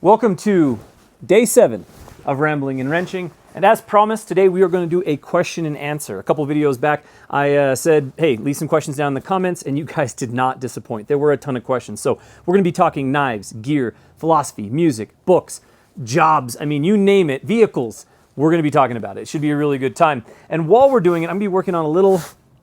Welcome to day 7 of Rambling and Wrenching. And as promised, today we are going to do a question and answer. A couple videos back, I said, hey, leave some questions down in the comments, and you guys did not disappoint. There were a ton of questions. So we're going to be talking knives, gear, philosophy, music, books, jobs, I mean, you name it, vehicles. We're going to be talking about it. It should be a really good time. And while we're doing it, I'm going to be working on a little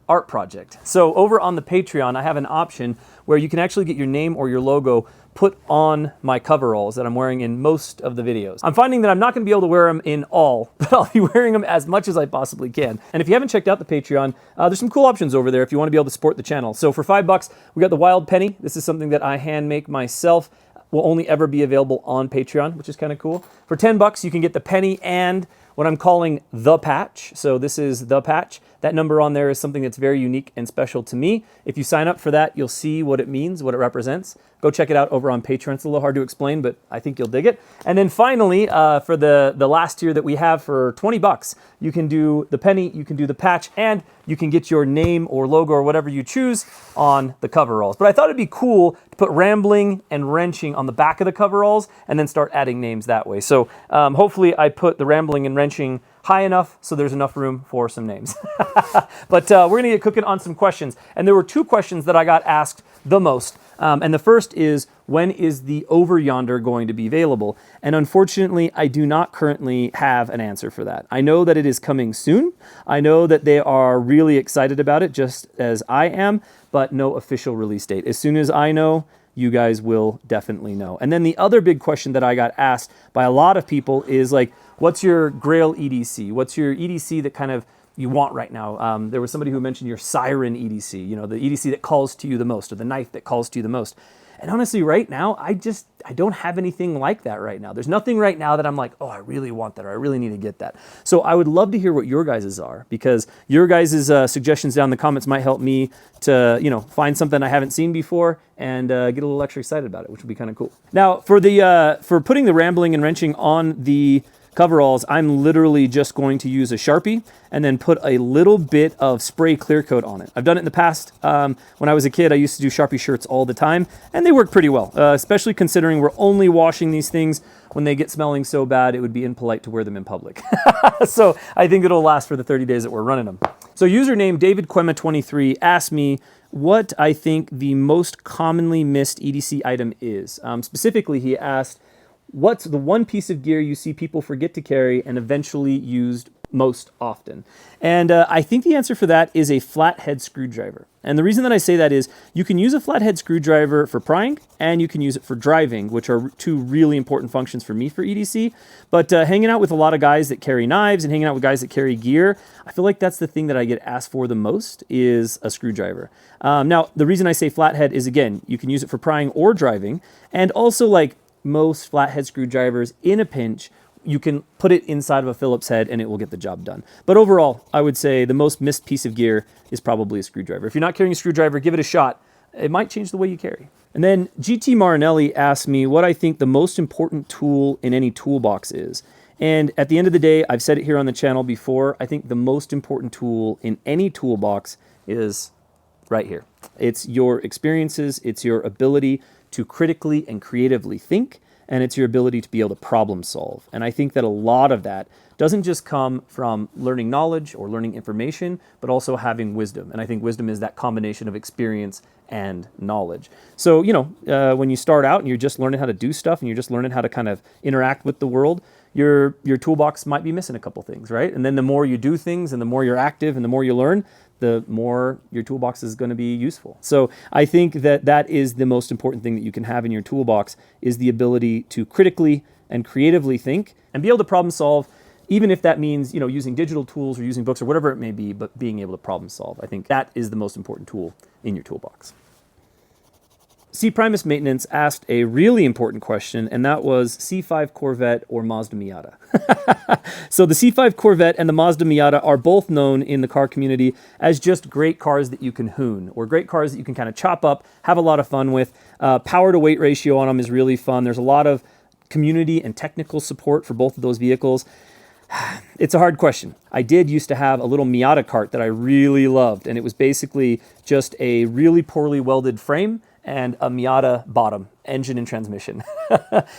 art project. So over on the Patreon, I have an option where you can actually get your name or your logo put on my coveralls that I'm wearing in most of the videos. I'm finding that I'm not going to be able to wear them in all, but I'll be wearing them as much as I possibly can. And if you haven't checked out the Patreon, there's some cool options over there if you want to be able to support the channel. So for $5, we got the Wild Penny. This is something that I hand make myself. Will only ever be available on Patreon, which is kind of cool. For $10, you can get the penny and what I'm calling the patch. So this is the patch. That number on there is something that's very unique and special to me. If you sign up for that, you'll see what it means, what it represents. Go check it out over on Patreon. It's a little hard to explain, but I think you'll dig it. And then finally, for the last tier that we have for $20, you can do the penny, you can do the patch, and you can get your name or logo or whatever you choose on the coveralls. But I thought it'd be cool to put Rambling and Wrenching on the back of the coveralls and then start adding names that way. So hopefully I put the Rambling and Wrenching high enough so there's enough room for some names. But we're going to get cooking on some questions. And there were 2 questions that I got asked the most. And the first is, when is the Over Yonder going to be available? And unfortunately, I do not currently have an answer for that. I know that it is coming soon. I know that they are really excited about it, just as I am, but no official release date. As soon as I know, you guys will definitely know. And then the other big question that I got asked by a lot of people is like, what's your Grail EDC? What's your EDC that kind of you want right now? There was somebody who mentioned your siren EDC, you know, the EDC that calls to you the most, or the knife that calls to you the most. And honestly, right now, I don't have anything like that right now. There's nothing right now that I'm like, oh, I really want that, or I really need to get that. So I would love to hear what your guys's are, because your guys's suggestions down in the comments might help me to, you know, find something I haven't seen before and get a little extra excited about it, which would be kind of cool. Now, for putting the Rambling and Wrenching on the coveralls, I'm literally just going to use a Sharpie and then put a little bit of spray clear coat on it. I've done it in the past. When I was a kid, I used to do Sharpie shirts all the time, and they work pretty well, especially considering we're only washing these things when they get smelling so bad, it would be impolite to wear them in public. So I think it'll last for the 30 days that we're running them. So username DavidQuema23 asked me what I think the most commonly missed EDC item is. Specifically, he asked, what's the one piece of gear you see people forget to carry and eventually used most often? And I think the answer for that is a flathead screwdriver. And the reason that I say that is you can use a flathead screwdriver for prying and you can use it for driving, which are 2 really important functions for me for EDC. But hanging out with a lot of guys that carry knives and hanging out with guys that carry gear, I feel like that's the thing that I get asked for the most is a screwdriver. Now, the reason I say flathead is, again, you can use it for prying or driving. And also, like, most flathead screwdrivers, in a pinch, you can put it inside of a Phillips head and it will get the job done. But overall, I would say the most missed piece of gear is probably a screwdriver. If you're not carrying a screwdriver, give it a shot. It might change the way you carry. And then GT Marinelli asked me what I think the most important tool in any toolbox is. And at the end of the day, I've said it here on the channel before, I think the most important tool in any toolbox is right here. It's your experiences, it's your ability to critically and creatively think, and it's your ability to be able to problem solve. And I think that a lot of that doesn't just come from learning knowledge or learning information, but also having wisdom. And I think wisdom is that combination of experience and knowledge. So, you know, when you start out and you're just learning how to do stuff and you're just learning how to kind of interact with the world, your toolbox might be missing a couple things, right? And then the more you do things and the more you're active and the more you learn, the more your toolbox is going to be useful. So I think that that is the most important thing that you can have in your toolbox, is the ability to critically and creatively think and be able to problem solve, even if that means, you know, using digital tools or using books or whatever it may be, but being able to problem solve. I think that is the most important tool in your toolbox. C. Primus Maintenance asked a really important question, and that was C5 Corvette or Mazda Miata. So the C5 Corvette and the Mazda Miata are both known in the car community as just great cars that you can hoon, or great cars that you can kind of chop up, have a lot of fun with. Power to weight ratio on them is really fun. There's a lot of community and technical support for both of those vehicles. It's a hard question. I did used to have a little Miata cart that I really loved, and it was basically just a really poorly welded frame and a Miata bottom, engine and transmission.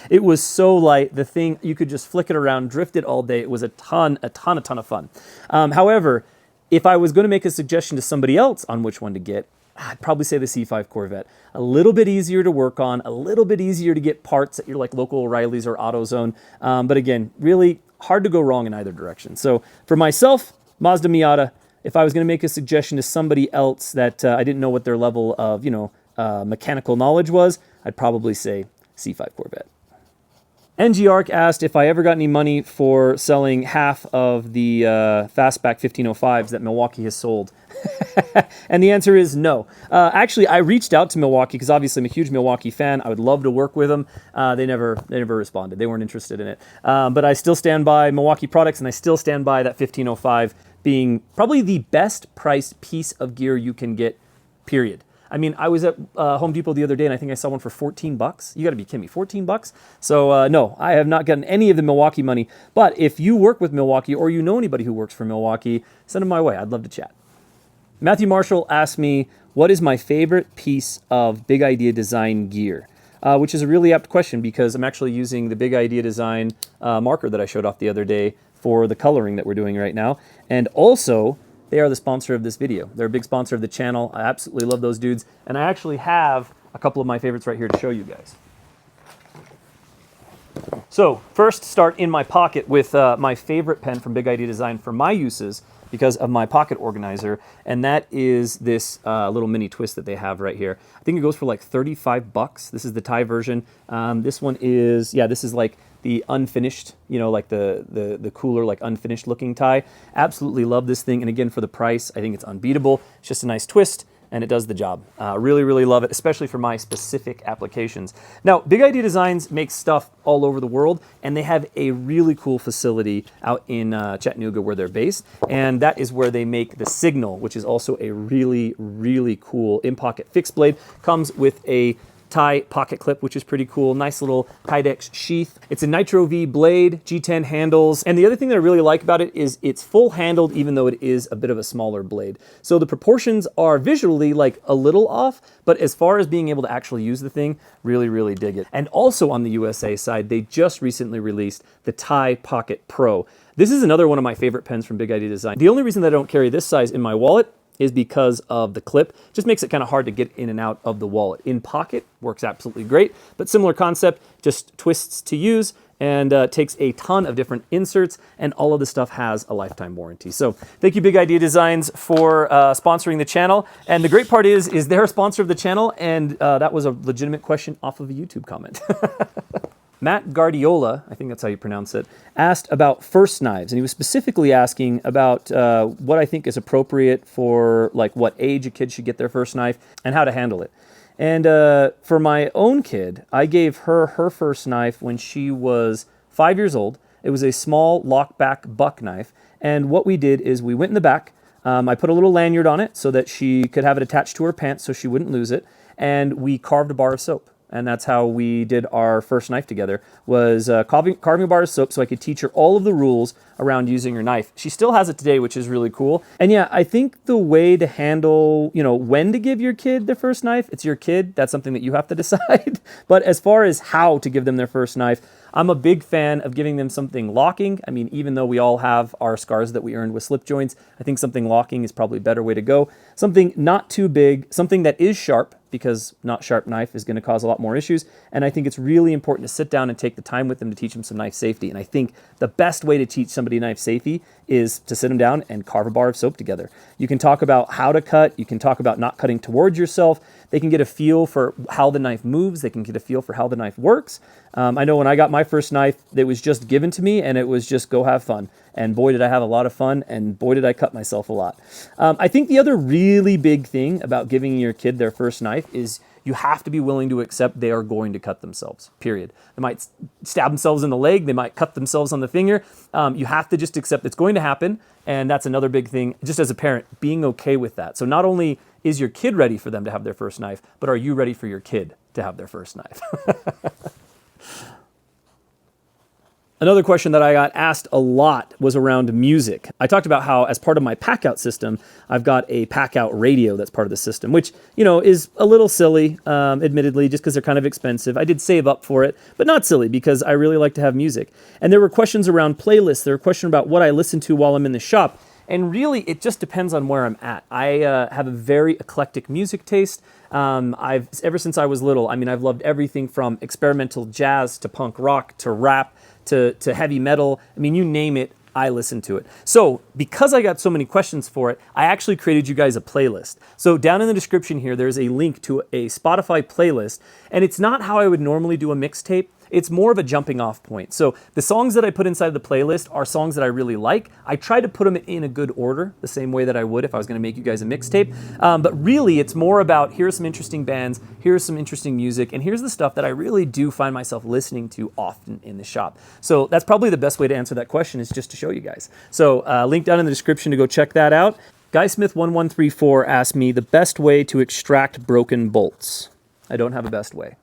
It was so light. The thing, you could just flick it around, drift it all day. It was a ton of fun. However, if I was going to make a suggestion to somebody else on which one to get, I'd probably say the C5 Corvette. A little bit easier to work on, a little bit easier to get parts at your like local O'Reilly's or AutoZone. But again, really hard to go wrong in either direction. So for myself, Mazda Miata. If I was going to make a suggestion to somebody else that I didn't know what their level of, mechanical knowledge was, I'd probably say C5 Corvette. NG Arc asked if I ever got any money for selling half of the Fastback 1505s that Milwaukee has sold. And the answer is no. Actually, I reached out to Milwaukee because obviously I'm a huge Milwaukee fan. I would love to work with them. They never responded. They weren't interested in it. But I still stand by Milwaukee products, and I still stand by that 1505 being probably the best priced piece of gear you can get, period. I mean, I was at Home Depot the other day, and I think I saw one for $14. You got to be kidding me, $14? So no, I have not gotten any of the Milwaukee money. But if you work with Milwaukee or you know anybody who works for Milwaukee, send them my way. I'd love to chat. Matthew Marshall asked me, what is my favorite piece of Big Idea Design gear? Which is a really apt question because I'm actually using the Big Idea Design marker that I showed off the other day for the coloring that we're doing right now. And also, they are the sponsor of this video. They're a big sponsor of the channel. I absolutely love those dudes. And I actually have a couple of my favorites right here to show you guys. So first, start in my pocket with my favorite pen from Big Idea Design for my uses because of my pocket organizer, and that is this little mini twist that they have right here. I think it goes for like $35. This is the Thai version. This one is, this is like the unfinished, like the cooler, like unfinished looking tie. Absolutely love this thing. And again, for the price, I think it's unbeatable. It's just a nice twist and it does the job. Really, really love it, especially for my specific applications. Now, Big Idea Designs makes stuff all over the world, and they have a really cool facility out in Chattanooga where they're based. And that is where they make the Signal, which is also a really, really cool in-pocket fixed blade. Comes with a Thai pocket clip, which is pretty cool. Nice little Kydex sheath. It's a Nitro V blade, G10 handles. And the other thing that I really like about it is it's full handled, even though it is a bit of a smaller blade. So the proportions are visually like a little off, but as far as being able to actually use the thing, really, really dig it. And also on the USA side, they just recently released the Thai Pocket Pro. This is another one of my favorite pens from Big Idea Design. The only reason that I don't carry this size in my wallet is because of the clip. Just makes it kind of hard to get in and out of the wallet. In pocket, works absolutely great, but similar concept, just twists to use and takes a ton of different inserts, and all of the stuff has a lifetime warranty. So thank you, Big Idea Designs, for sponsoring the channel. And the great part is they're a sponsor of the channel, and that was a legitimate question off of a YouTube comment. Matt Guardiola, I think that's how you pronounce it, asked about first knives, and he was specifically asking about what I think is appropriate for like what age a kid should get their first knife and how to handle it. And for my own kid, I gave her her first knife when she was 5 years old. It was a small lockback buck knife, and what we did is we went in the back. I put a little lanyard on it so that she could have it attached to her pants so she wouldn't lose it, and we carved a bar of soap. And that's how we did our first knife together, was carving a bar of soap so I could teach her all of the rules around using her knife. She still has it today, which is really cool. And yeah, I think the way to handle, when to give your kid their first knife, it's your kid. That's something that you have to decide. But as far as how to give them their first knife, I'm a big fan of giving them something locking. I mean, even though we all have our scars that we earned with slip joints, I think something locking is probably a better way to go. Something not too big, something that is sharp, because not sharp knife is going to cause a lot more issues. And I think it's really important to sit down and take the time with them to teach them some knife safety. And I think the best way to teach somebody knife safety is to sit them down and carve a bar of soap together. You can talk about how to cut. You can talk about not cutting towards yourself. They can get a feel for how the knife moves. They can get a feel for how the knife works. I know when I got my first knife, it was just given to me, and it was just go have fun. And boy, did I have a lot of fun, and boy, did I cut myself a lot. I think the other really big thing about giving your kid their first knife is you have to be willing to accept they are going to cut themselves, period. They might stab themselves in the leg. They might cut themselves on the finger. You have to just accept it's going to happen, and that's another big thing, just as a parent, being okay with that. So not only is your kid ready for them to have their first knife, but are you ready for your kid to have their first knife? Another question that I got asked a lot was around music. I talked about how as part of my pack-out system, I've got a pack-out radio that's part of the system, which, you know, is a little silly, admittedly, just because they're kind of expensive. I did save up for it, but not silly because I really like to have music. And there were questions around playlists. There were questions about what I listen to while I'm in the shop. And really, it just depends on where I'm at. I have a very eclectic music taste. Ever since I was little, I mean, I've loved everything from experimental jazz to punk rock to rap to heavy metal. I mean, you name it, I listen to it. So because I got so many questions for it, I actually created you guys a playlist. So down in the description here, there's a link to a Spotify playlist, and it's not how I would normally do a mixtape. It's more of a jumping off point. So the songs that I put inside the playlist are songs that I really like. I try to put them in a good order, the same way that I would if I was gonna make you guys a mixtape. But really it's more about, here's some interesting bands, here's some interesting music, and here's the stuff that I really do find myself listening to often in the shop. So that's probably the best way to answer that question, is just to show you guys. So link down in the description to go check that out. GuySmith1134 asked me the best way to extract broken bolts. I don't have a best way.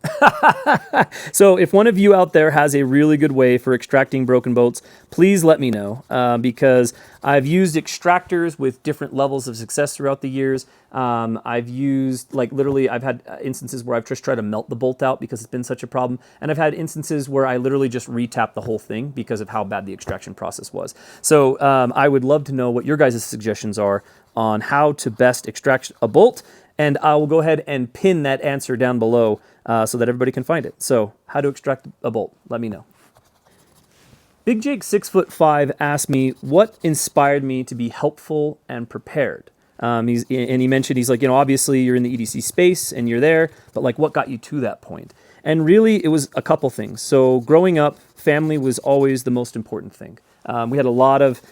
So if one of you out there has a really good way for extracting broken bolts, please let me know, because I've used extractors with different levels of success throughout the years. I've used, like, literally, I've had instances where I've just tried to melt the bolt out because it's been such a problem. And I've had instances where I literally just re-tapped the whole thing because of how bad the extraction process was. So I would love to know what your guys' suggestions are on how to best extract a bolt. And I will go ahead and pin that answer down below so that everybody can find it. So how to extract a bolt, let me know. Big Jake 6'5" asked me what inspired me to be helpful and prepared. He mentioned, he's like, you know, obviously you're in the EDC space and you're there, but like what got you to that point? And really it was a couple things. So growing up, family was always the most important thing. We had a lot of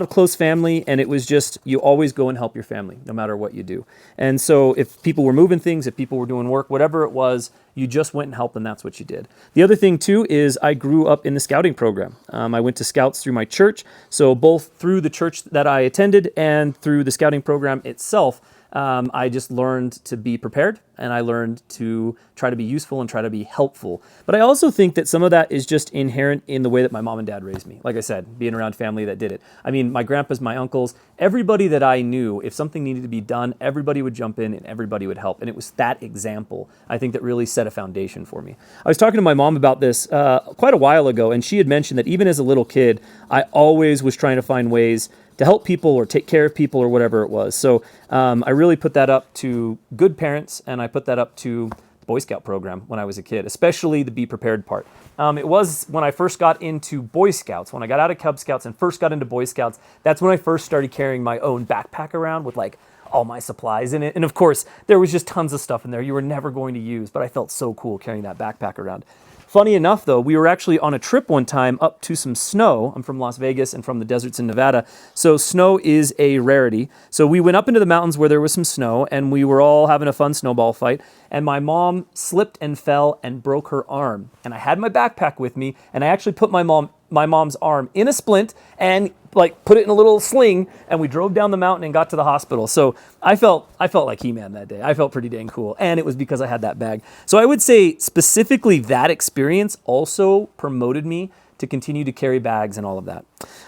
close family, and it was just, you always go and help your family, no matter what you do. And so if people were moving things, if people were doing work, whatever it was, you just went and helped, and that's what you did. The other thing too is I grew up in the scouting program. I went to scouts through my church, so both through the church that I attended and through the scouting program itself, I just learned to be prepared, and I learned to try to be useful and try to be helpful. But I also think that some of that is just inherent in the way that my mom and dad raised me. Like I said, being around family that did it. I mean, my grandpas, my uncles, everybody that I knew, if something needed to be done, everybody would jump in and everybody would help. And it was that example, I think, that really set a foundation for me. I was talking to my mom about this quite a while ago, and she had mentioned that even as a little kid, I always was trying to find ways to help people or take care of people or whatever it was. So I really put that up to good parents, and I put that up to the Boy Scout program when I was a kid, especially the be prepared part. It was when I first got into Boy Scouts, when I got out of Cub Scouts and first got into Boy Scouts, that's when I first started carrying my own backpack around with like all my supplies in it. And of course, there was just tons of stuff in there you were never going to use, but I felt so cool carrying that backpack around. Funny enough, though, we were actually on a trip one time up to some snow. I'm from Las Vegas and from the deserts in Nevada, so snow is a rarity. So we went up into the mountains where there was some snow, and we were all having a fun snowball fight, and my mom slipped and fell and broke her arm. And I had my backpack with me, and I actually put my mom's arm in a splint and like put it in a little sling, and we drove down the mountain and got to the hospital. So I felt like He-Man that day. I felt pretty dang cool, and it was because I had that bag. So I would say specifically that experience also promoted me to continue to carry bags and all of that.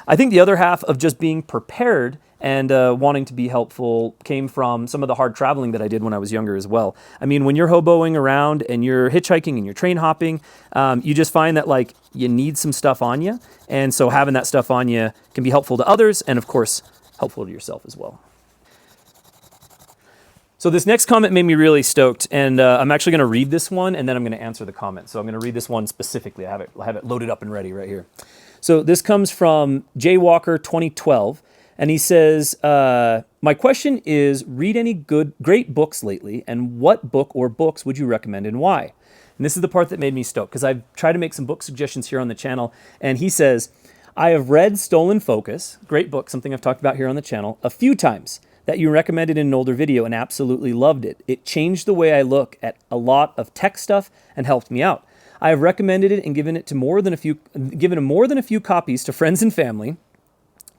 I think the other half of just being prepared and wanting to be helpful came from some of the hard traveling that I did when I was younger as well. I mean, when you're hoboing around and you're hitchhiking and you're train hopping, you just find that like you need some stuff on you. And so having that stuff on you can be helpful to others and of course, helpful to yourself as well. So this next comment made me really stoked, and I'm actually going to read this one and then I'm going to answer the comment. So I'm going to read this one specifically. I have it loaded up and ready right here. So this comes from Jaywalker 2012. And he says, my question is, read any great books lately, and what book or books would you recommend and why? And this is the part that made me stoked, because I've tried to make some book suggestions here on the channel. And he says, I have read Stolen Focus, great book, something I've talked about here on the channel, a few times that you recommended in an older video and absolutely loved it. It changed the way I look at a lot of tech stuff and helped me out. I have recommended it and given more than a few copies to friends and family.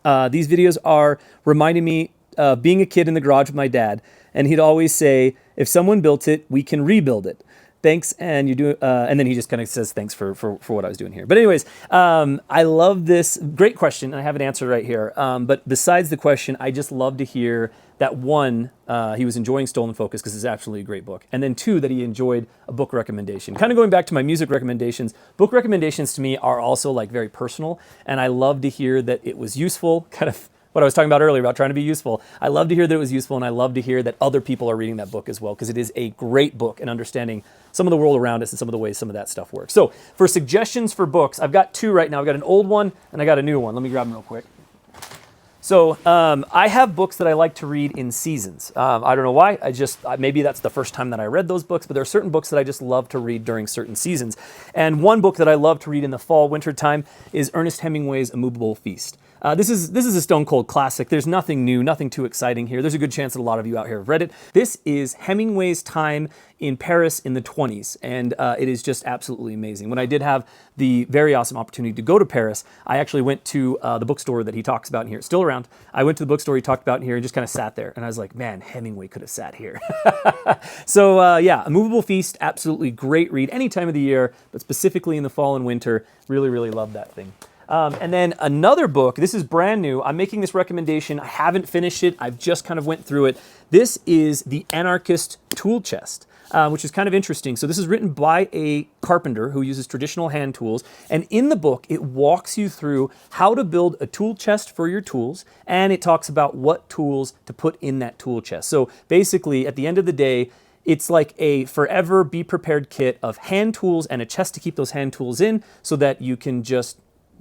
These videos are reminding me of being a kid in the garage with my dad, and he'd always say, if someone built it, we can rebuild it. thanks, and you do, and then he just kind of says thanks for what I was doing here. But anyways, I love this. Great question. I have an answer right here. But besides the question, I just love to hear that one, he was enjoying Stolen Focus because it's absolutely a great book. And then two, that he enjoyed a book recommendation. Kind of going back to my music recommendations, book recommendations to me are also like very personal. And I love to hear that it was useful, kind of what I was talking about earlier about trying to be useful. I love to hear that it was useful, and I love to hear that other people are reading that book as well, because it is a great book and understanding some of the world around us and some of the ways some of that stuff works. So for suggestions for books, I've got two right now. I've got an old one and I got a new one. Let me grab them real quick. So I have books that I like to read in seasons. I don't know why. Maybe that's the first time that I read those books, but there are certain books that I just love to read during certain seasons. And one book that I love to read in the fall, winter time is Ernest Hemingway's A Movable Feast. This is a stone cold classic. There's nothing new, nothing too exciting here. There's a good chance that a lot of you out here have read it. This is Hemingway's time in Paris in the 20s, and it is just absolutely amazing. When I did have the very awesome opportunity to go to Paris, I actually went to the bookstore that he talks about in here. It's still around. I went to the bookstore he talked about in here and just kind of sat there, and I was like, man, Hemingway could have sat here. So yeah, A Movable Feast, absolutely great read any time of the year, but specifically in the fall and winter. Really, really love that thing. And then another book, this is brand new. I'm making this recommendation. I haven't finished it. I've just kind of went through it. This is The Anarchist Tool Chest, which is kind of interesting. So this is written by a carpenter who uses traditional hand tools. And in the book, it walks you through how to build a tool chest for your tools. And it talks about what tools to put in that tool chest. So basically, at the end of the day, it's like a forever be prepared kit of hand tools and a chest to keep those hand tools in so that you can just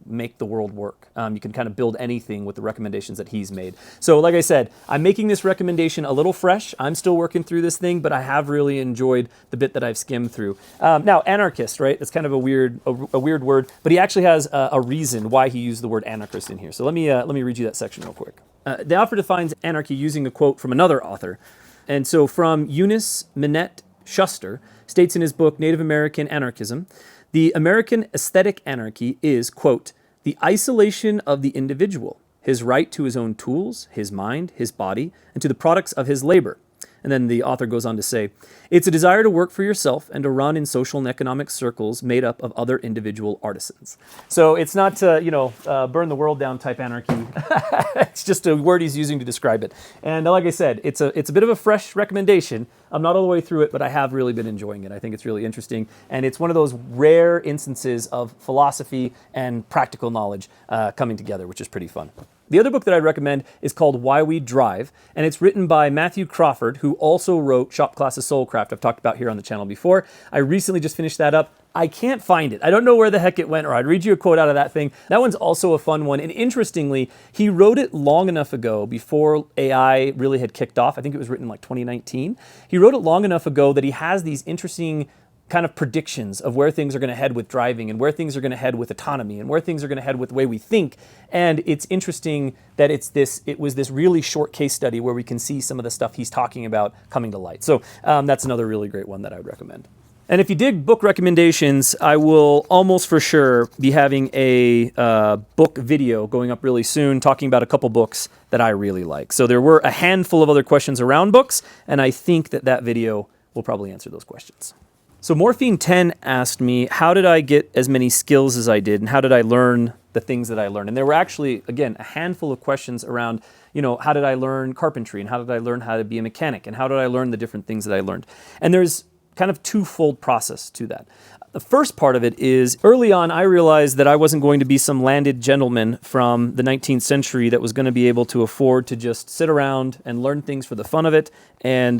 make the world work. You can kind of build anything with the recommendations that he's made. So like I said, I'm making this recommendation a little fresh. I'm still working through this thing, but I have really enjoyed the bit that I've skimmed through. Now, anarchist, right? It's kind of a weird word, but he actually has a reason why he used the word anarchist in here. So let me read you that section real quick. The author defines anarchy using a quote from another author. And so from Eunice Minette Schuster, states in his book, Native American Anarchism, the American aesthetic anarchy is, quote, the isolation of the individual, his right to his own tools, his mind, his body, and to the products of his labor. And then the author goes on to say, it's a desire to work for yourself and to run in social and economic circles made up of other individual artisans. So it's not, burn the world down type anarchy. It's just a word he's using to describe it. And like I said, it's a bit of a fresh recommendation. I'm not all the way through it, but I have really been enjoying it. I think it's really interesting. And it's one of those rare instances of philosophy and practical knowledge coming together, which is pretty fun. The other book that I'd recommend is called Why We Drive, and it's written by Matthew Crawford, who also wrote Shop Class of Soulcraft. I've talked about here on the channel before. I recently just finished that up. I can't find it. I don't know where the heck it went, or I'd read you a quote out of that thing. That one's also a fun one, and interestingly, he wrote it long enough ago before AI really had kicked off. I think it was written in like 2019. He wrote it long enough ago that he has these interesting kind of predictions of where things are going to head with driving and where things are going to head with autonomy and where things are going to head with the way we think. And it's interesting that it was this really short case study where we can see some of the stuff he's talking about coming to light. So that's another really great one that I would recommend. And if you dig book recommendations, I will almost for sure be having a book video going up really soon talking about a couple books that I really like. So there were a handful of other questions around books, and I think that video will probably answer those questions. So Morphine10 asked me, how did I get as many skills as I did, and how did I learn the things that I learned? And there were actually, again, a handful of questions around, how did I learn carpentry, and how did I learn how to be a mechanic, and how did I learn the different things that I learned? And there's kind of twofold process to that. The first part of it is, early on, I realized that I wasn't going to be some landed gentleman from the 19th century that was going to be able to afford to just sit around and learn things for the fun of it and,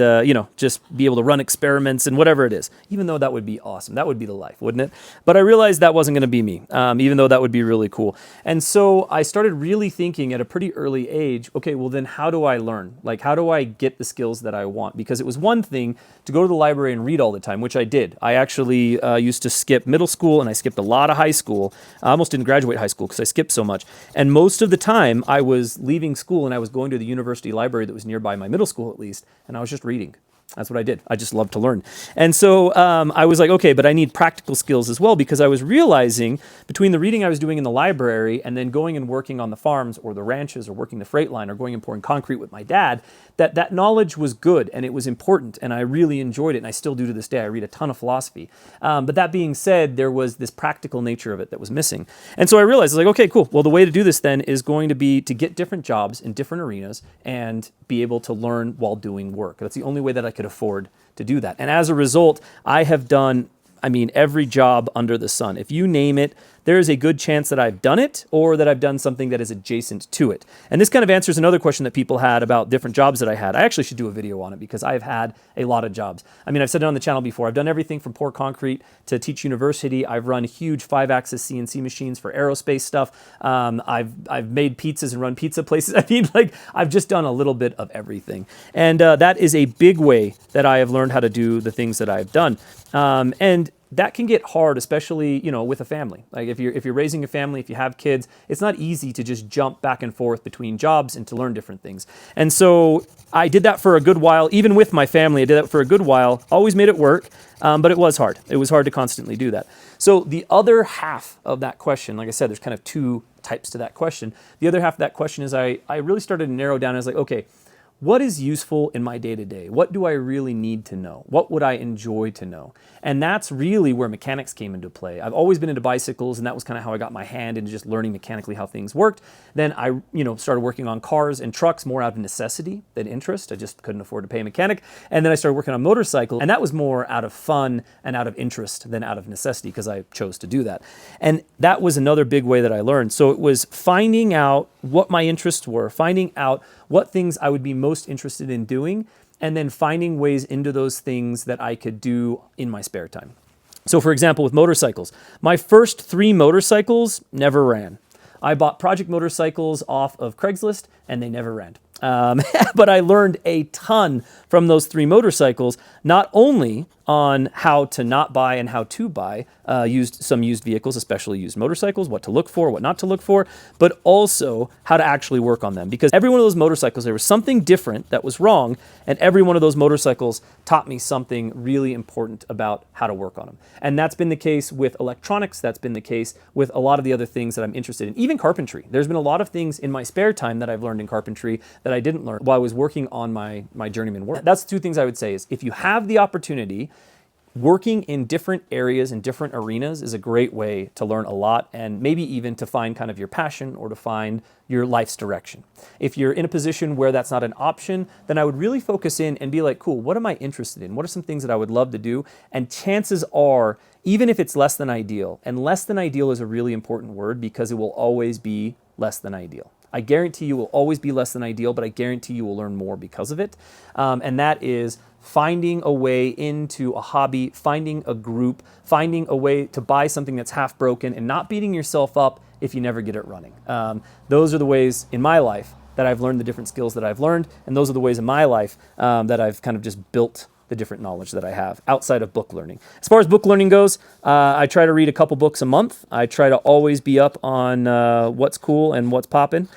just be able to run experiments and whatever it is, even though that would be awesome. That would be the life, wouldn't it? But I realized that wasn't going to be me, even though that would be really cool. And so I started really thinking at a pretty early age, okay, well then how do I learn? Like, how do I get the skills that I want? Because it was one thing to go to the library and read all the time, which I did. I actually used to skip middle school, and I skipped a lot of high school. I almost didn't graduate high school because I skipped so much. And most of the time, I was leaving school and I was going to the university library that was nearby my middle school at least, and I was just reading. That's what I did. I just love to learn. And so I was like, okay, but I need practical skills as well, because I was realizing between the reading I was doing in the library and then going and working on the farms or the ranches or working the freight line or going and pouring concrete with my dad, that knowledge was good and it was important and I really enjoyed it, and I still do to this day. I read a ton of philosophy. But that being said, there was this practical nature of it that was missing. And so I realized, I was like, okay, cool. Well, the way to do this then is going to be to get different jobs in different arenas and be able to learn while doing work. That's the only way that I could afford to do that. And as a result, I have done, every job under the sun. If you name it, there is a good chance that I've done it or that I've done something that is adjacent to it. And this kind of answers another question that people had about different jobs that I had. I actually should do a video on it because I've had a lot of jobs. I've said it on the channel before. I've done everything from pour concrete to teach university. I've run huge 5-axis CNC machines for aerospace stuff. I've made pizzas and run pizza places. I've just done a little bit of everything. And that is a big way that I have learned how to do the things that I've done. And that can get hard, especially, with a family. Like if you're raising a family, if you have kids, it's not easy to just jump back and forth between jobs and to learn different things. And so I did that for a good while. Even with my family, I did that for a good while. Always made it work, but it was hard. It was hard to constantly do that. So the other half of that question, like I said, there's kind of two types to that question. The other half of that question is I really started to narrow down. I was like, okay, what is useful in my day-to-day? What do I really need to know? What would I enjoy to know? And that's really where mechanics came into play. I've always been into bicycles, and that was kind of how I got my hand into just learning mechanically how things worked. Then I, started working on cars and trucks more out of necessity than interest. I just couldn't afford to pay a mechanic. And then I started working on motorcycles, and that was more out of fun and out of interest than out of necessity because I chose to do that. And that was another big way that I learned. So it was finding out what my interests were, finding out what things I would be most interested in doing, and then finding ways into those things that I could do in my spare time. So for example, with motorcycles, my first 3 motorcycles never ran. I bought project motorcycles off of Craigslist and they never ran. But I learned a ton from those 3 motorcycles, not only on how to not buy and how to buy some used vehicles, especially used motorcycles, what to look for, what not to look for, but also how to actually work on them. Because every one of those motorcycles, there was something different that was wrong, and every one of those motorcycles taught me something really important about how to work on them. And that's been the case with electronics, that's been the case with a lot of the other things that I'm interested in, even carpentry. There's been a lot of things in my spare time that I've learned in carpentry that I didn't learn while I was working on my journeyman work. That's 2 things I would say is if you have the opportunity, working in different areas and different arenas is a great way to learn a lot and maybe even to find kind of your passion or to find your life's direction. If you're in a position where that's not an option, then I would really focus in and be like, cool, what am I interested in? What are some things that I would love to do? And chances are, even if it's less than ideal, and less than ideal is a really important word because it will always be less than ideal. I guarantee you will always be less than ideal, but I guarantee you will learn more because of it. And that is finding a way into a hobby, finding a group, finding a way to buy something that's half broken and not beating yourself up if you never get it running. Those are the ways in my life that I've learned the different skills that I've learned. And those are the ways in my life that I've kind of just built the different knowledge that I have outside of book learning. As far as book learning goes, I try to read a couple books a month. I try to always be up on what's cool and what's popping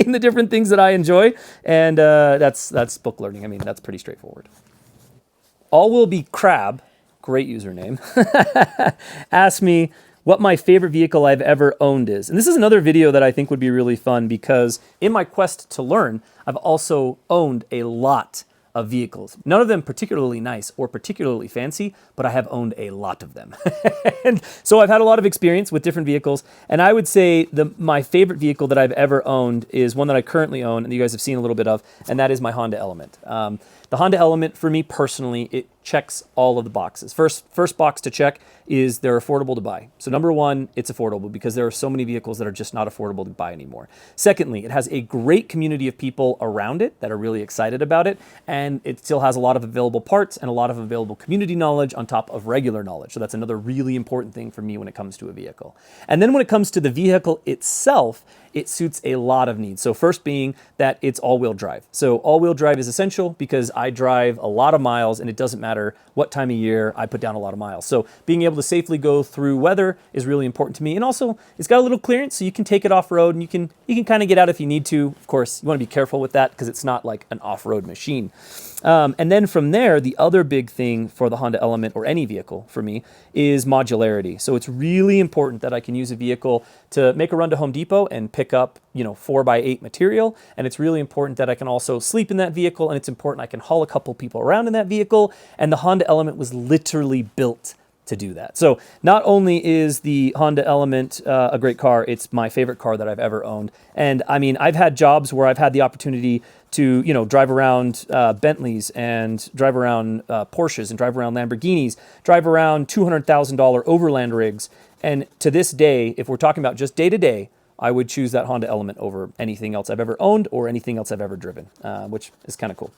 in the different things that I enjoy. And that's book learning. That's pretty straightforward. All Will Be Crab, great username, asked me what my favorite vehicle I've ever owned is. And this is another video that I think would be really fun because in my quest to learn, I've also owned a lot of vehicles. None of them particularly nice or particularly fancy, but I have owned a lot of them. And so I've had a lot of experience with different vehicles. And I would say my favorite vehicle that I've ever owned is one that I currently own and you guys have seen a little bit of, and that is my Honda Element. The Honda Element, for me personally, it checks all of the boxes. First box to check is they're affordable to buy. So number one, it's affordable because there are so many vehicles that are just not affordable to buy anymore. Secondly, it has a great community of people around it that are really excited about it, and it still has a lot of available parts and a lot of available community knowledge on top of regular knowledge. So that's another really important thing for me when it comes to a vehicle. And then when it comes to the vehicle itself, it suits a lot of needs. So first being that it's all-wheel drive. So all-wheel drive is essential because I drive a lot of miles and it doesn't matter what time of year I put down a lot of miles. So being able to safely go through weather is really important to me. And also it's got a little clearance so you can take it off-road and you can kind of get out if you need to. Of course, you want to be careful with that because it's not like an off-road machine. And then from there, the other big thing for the Honda Element or any vehicle for me is modularity. So it's really important that I can use a vehicle to make a run to Home Depot and pick up, 4x8 material. And it's really important that I can also sleep in that vehicle. And it's important I can haul a couple people around in that vehicle. And the Honda Element was literally built to do that. So not only is the Honda Element a great car, it's my favorite car that I've ever owned. And I mean, I've had jobs where I've had the opportunity to, drive around Bentleys and drive around Porsches and drive around Lamborghinis, drive around $200,000 overland rigs. And to this day, if we're talking about just day to day, I would choose that Honda Element over anything else I've ever owned or anything else I've ever driven, which is kind of cool.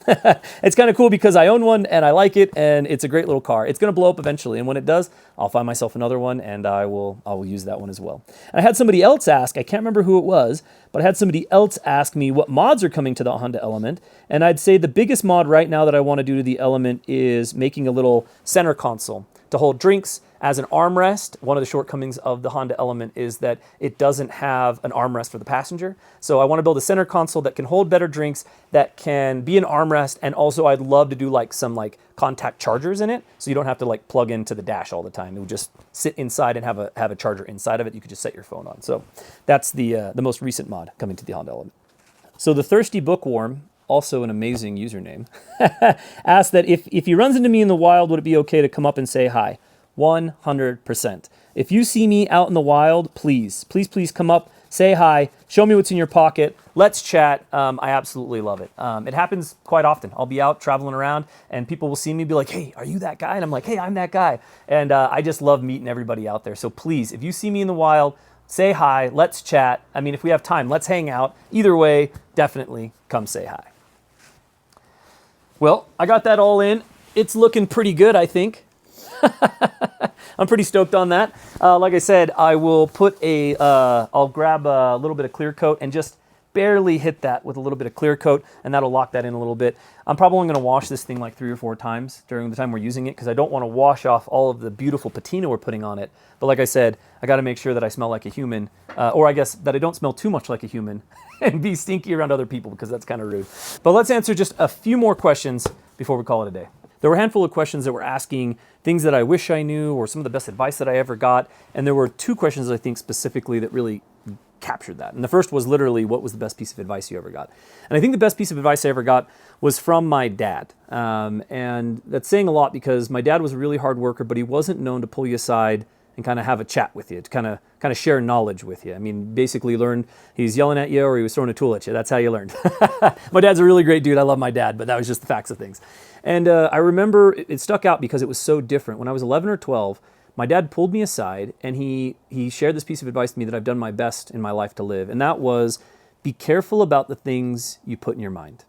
It's kind of cool because I own one and I like it and it's a great little car. It's going to blow up eventually, and when it does, I'll find myself another one and I will use that one as well. And I had somebody else ask, I can't remember who it was, but I had somebody else ask me what mods are coming to the Honda Element, and I'd say the biggest mod right now that I want to do to the Element is making a little center console to hold drinks as an armrest. One of the shortcomings of the Honda Element is that it doesn't have an armrest for the passenger. So I want to build a center console that can hold better drinks, that can be an armrest, and also I'd love to do some contact chargers in it, so you don't have to plug into the dash all the time. It would just sit inside and have a charger inside of it. You could just set your phone on. So that's the most recent mod coming to the Honda Element. So the Thirsty Bookworm, also an amazing username, asked that if he runs into me in the wild, would it be okay to come up and say hi? 100%. If you see me out in the wild, please come up, say hi, show me what's in your pocket, let's chat. I absolutely love it. It happens quite often. I'll be out traveling around and people will see me be like, hey, are you that guy? And I'm like, hey, I'm that guy. And I just love meeting everybody out there. So please, if you see me in the wild, say hi, let's chat. I mean, if we have time, let's hang out. Either way, definitely come say hi. Well, I got that all in. It's looking pretty good, I think. I'm pretty stoked on that. Like I said, I will I'll grab a little bit of clear coat and just barely hit that with a little bit of clear coat, and that'll lock that in a little bit. I'm probably only going to wash this thing 3 or 4 times during the time we're using it because I don't want to wash off all of the beautiful patina we're putting on it. But like I said, I got to make sure that I smell like a human, or I guess that I don't smell too much like a human and be stinky around other people because that's kind of rude. But let's answer just a few more questions before we call it a day. There were a handful of questions that were asking things that I wish I knew or some of the best advice that I ever got. And there were 2 questions, I think, specifically that really captured that. And the first was literally, what was the best piece of advice you ever got? And I think the best piece of advice I ever got was from my dad. And that's saying a lot because my dad was a really hard worker, but he wasn't known to pull you aside and kind of have a chat with you, to kind of share knowledge with you. I mean, basically learned he's yelling at you or he was throwing a tool at you. That's how you learned. My dad's a really great dude. I love my dad, but that was just the facts of things. And I remember it stuck out because it was so different. When I was 11 or 12, my dad pulled me aside and he shared this piece of advice to me that I've done my best in my life to live. And that was, be careful about the things you put in your mind.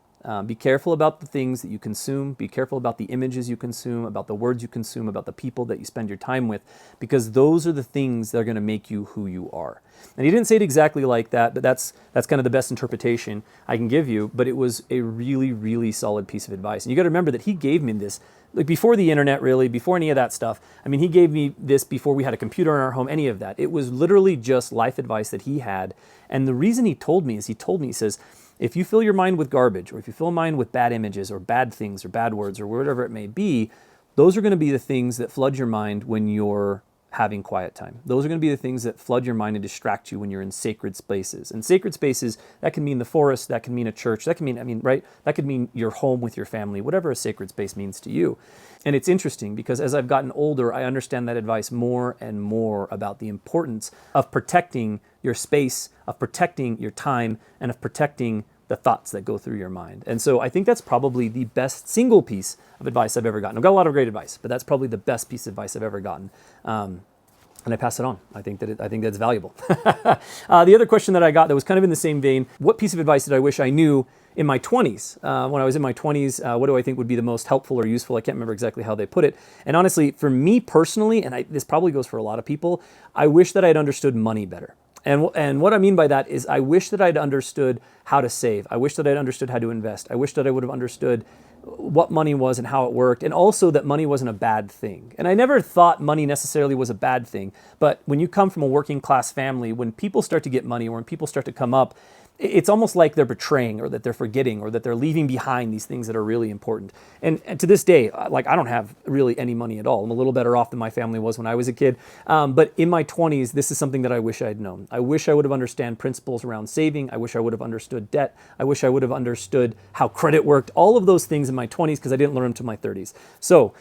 Be careful about the things that you consume. Be careful about the images you consume, about the words you consume, about the people that you spend your time with, because those are the things that are going to make you who you are. And he didn't say it exactly like that, but that's kind of the best interpretation I can give you. But it was a really, really solid piece of advice. And you got to remember that he gave me this before the internet, really, before any of that stuff. I mean, he gave me this before we had a computer in our home, any of that. It was literally just life advice that he had. And the reason he told me, he says, if you fill your mind with garbage, or if you fill your mind with bad images or bad things or bad words or whatever it may be, those are going to be the things that flood your mind when you're having quiet time. Those are going to be the things that flood your mind and distract you when you're in sacred spaces. And sacred spaces, that can mean the forest, that can mean a church, that can mean, right? That could mean your home with your family, whatever a sacred space means to you. And it's interesting because as I've gotten older, I understand that advice more and more about the importance of protecting your space, of protecting your time, and of protecting the thoughts that go through your mind. And so I think that's probably the best single piece of advice I've ever gotten. I've got a lot of great advice, but that's probably the best piece of advice I've ever gotten. And I pass it on. I think that's valuable. The other question that I got that was kind of in the same vein, what piece of advice did I wish I knew in my 20s? When I was in my 20s, what do I think would be the most helpful or useful? I can't remember exactly how they put it. And honestly, for me personally, and this probably goes for a lot of people, I wish that I'd understood money better. And what I mean by that is I wish that I'd understood how to save. I wish that I'd understood how to invest. I wish that I would have understood what money was and how it worked, and also that money wasn't a bad thing. And I never thought money necessarily was a bad thing, but when you come from a working class family, when people start to get money or when people start to come up, it's almost like they're betraying or that they're forgetting or that they're leaving behind these things that are really important. And to this day, like I don't have really any money at all. I'm a little better off than my family was when I was a kid. But in my 20s, this is something that I wish I had known. I wish I would have understood principles around saving. I wish I would have understood debt. I wish I would have understood how credit worked. All of those things in my 20s because I didn't learn them until my 30s. So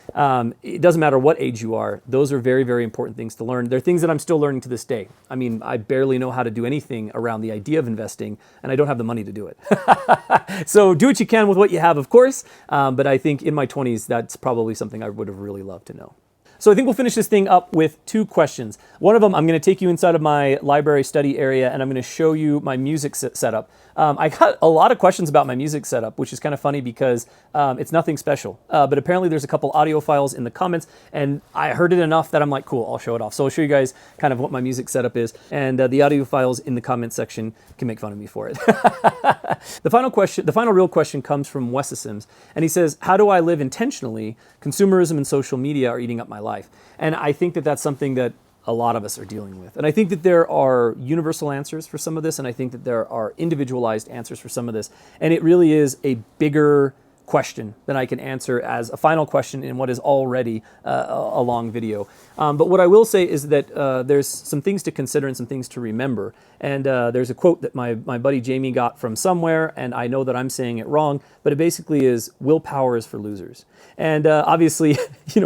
it doesn't matter what age you are. Those are very, very important things to learn. They're things that I'm still learning to this day. I mean, I barely know how to do anything around the idea of investing, and I don't have the money to do it. So do what you can with what you have, of course. But I think in my 20s, that's probably something I would have really loved to know. So I think we'll finish this thing up with 2 questions. One of them, I'm going to take you inside of my library study area and I'm going to show you my music setup. I got a lot of questions about my music setup, which is kind of funny because it's nothing special. But apparently there's a couple audio files in the comments and I heard it enough that I'm like, cool, I'll show it off. So I'll show you guys kind of what my music setup is, and the audio files in the comment section can make fun of me for it. The final real question comes from Wessisims, and he says, how do I live intentionally? Consumerism and social media are eating up my life. And I think that that's something that a lot of us are dealing with. And I think that there are universal answers for some of this, and I think that there are individualized answers for some of this. And it really is a bigger question than I can answer as a final question in what is already a long video. But what I will say is that there's some things to consider and some things to remember. And there's a quote that my buddy Jamie got from somewhere, and I know that I'm saying it wrong, but it basically is, willpower is for losers. And obviously,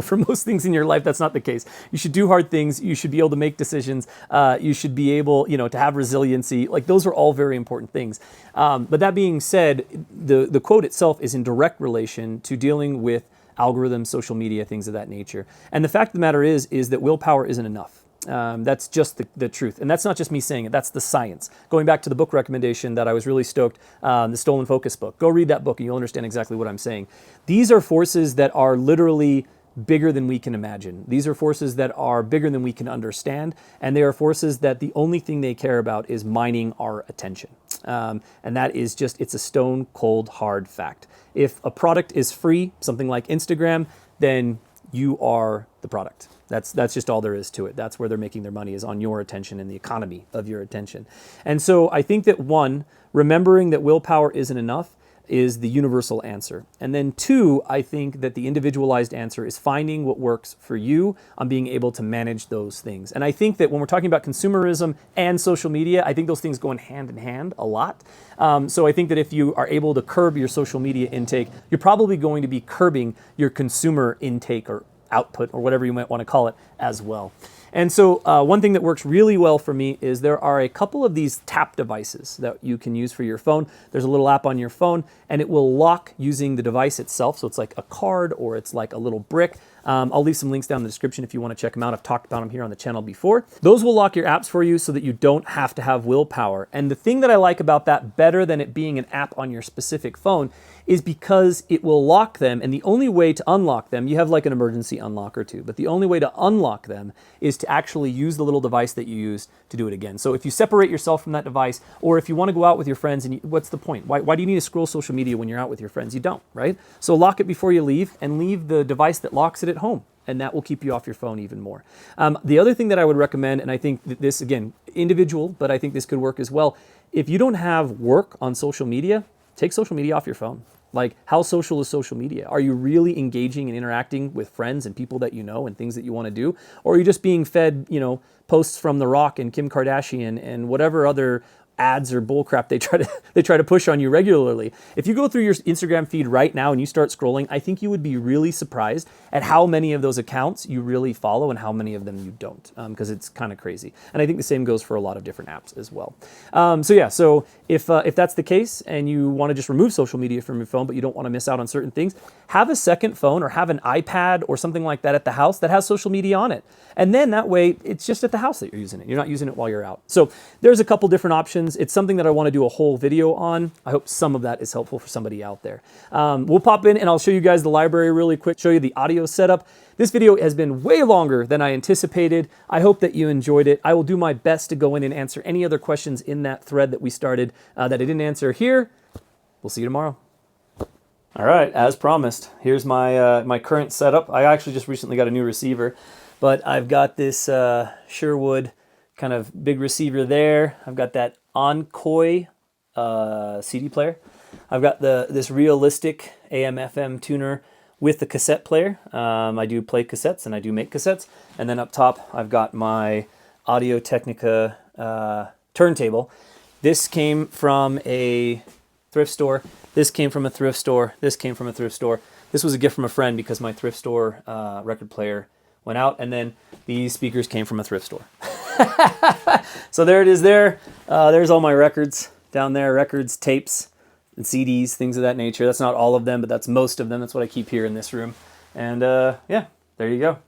for most things in your life, that's not the case. You should do hard things. You should be able to make decisions. You should be able, to have resiliency. Like, those are all very important things. But that being said, the quote itself is in direct relation to dealing with algorithms, social media, things of that nature. And the fact of the matter is that willpower isn't enough. That's just the truth. And that's not just me saying it, that's the science. Going back to the book recommendation that I was really stoked, the Stolen Focus book. Go read that book and you'll understand exactly what I'm saying. These are forces that are literally bigger than we can imagine. These are forces that are bigger than we can understand, and they are forces that the only thing they care about is mining our attention. And that is just, it's a stone cold hard fact. If a product is free, something like Instagram, then you are the product. That's just all there is to it. That's where they're making their money, is on your attention and the economy of your attention. And so I think that 1, remembering that willpower isn't enough is the universal answer. And then 2, I think that the individualized answer is finding what works for you on being able to manage those things. And I think that when we're talking about consumerism and social media, I think those things go in hand a lot. So I think that if you are able to curb your social media intake, you're probably going to be curbing your consumer intake or output or whatever you might want to call it as well. And so one thing that works really well for me is there are a couple of these tap devices that you can use for your phone. There's a little app on your phone and it will lock using the device itself. So it's like a card or it's like a little brick. I'll leave some links down in the description if you want to check them out. I've talked about them here on the channel before. Those will lock your apps for you so that you don't have to have willpower. And the thing that I like about that better than it being an app on your specific phone is because it will lock them, and the only way to unlock them, you have like an emergency unlock or two, but the only way to unlock them is to actually use the little device that you used to do it again. So if you separate yourself from that device, or if you want to go out with your friends, and what's the point? Why do you need to scroll social media when you're out with your friends? You don't, right? So lock it before you leave, and leave the device that locks it at home, and that will keep you off your phone even more. The other thing that I would recommend, and I think that this, again, individual, but I think this could work as well, if you don't have work on social media, take social media off your phone. Like, how social is social media? Are you really engaging and interacting with friends and people that you know and things that you want to do? Or are you just being fed, posts from The Rock and Kim Kardashian and whatever other ads or bullcrap they try to push on you regularly? If you go through your Instagram feed right now and you start scrolling, I think you would be really surprised at how many of those accounts you really follow and how many of them you don't, because it's kind of crazy. And I think the same goes for a lot of different apps as well. So if that's the case and you want to just remove social media from your phone, but you don't want to miss out on certain things, have a second phone or have an iPad or something like that at the house that has social media on it. And then that way it's just at the house that you're using it. You're not using it while you're out. So there's a couple different options. It's something that I want to do a whole video on. I hope some of that is helpful for somebody out there. We'll pop in and I'll show you guys the library really quick, show you the audio setup. This video has been way longer than I anticipated. I hope that you enjoyed it. I will do my best to go in and answer any other questions in that thread that we started that I didn't answer here. We'll see you tomorrow. All right, as promised, here's my my current setup. I actually just recently got a new receiver, but I've got this Sherwood kind of big receiver there. I've got that Onkoi CD player. I've got this realistic AM/FM tuner with the cassette player. I do play cassettes and I do make cassettes. And then up top, I've got my Audio-Technica turntable. This came from a thrift store. This came from a thrift store. This came from a thrift store. This was a gift from a friend because my thrift store record player went out. And then these speakers came from a thrift store. So there it is there. There's all my records down there, records, tapes, and CDs, things of that nature. That's not all of them, but that's most of them. That's what I keep here in this room. And yeah, there you go.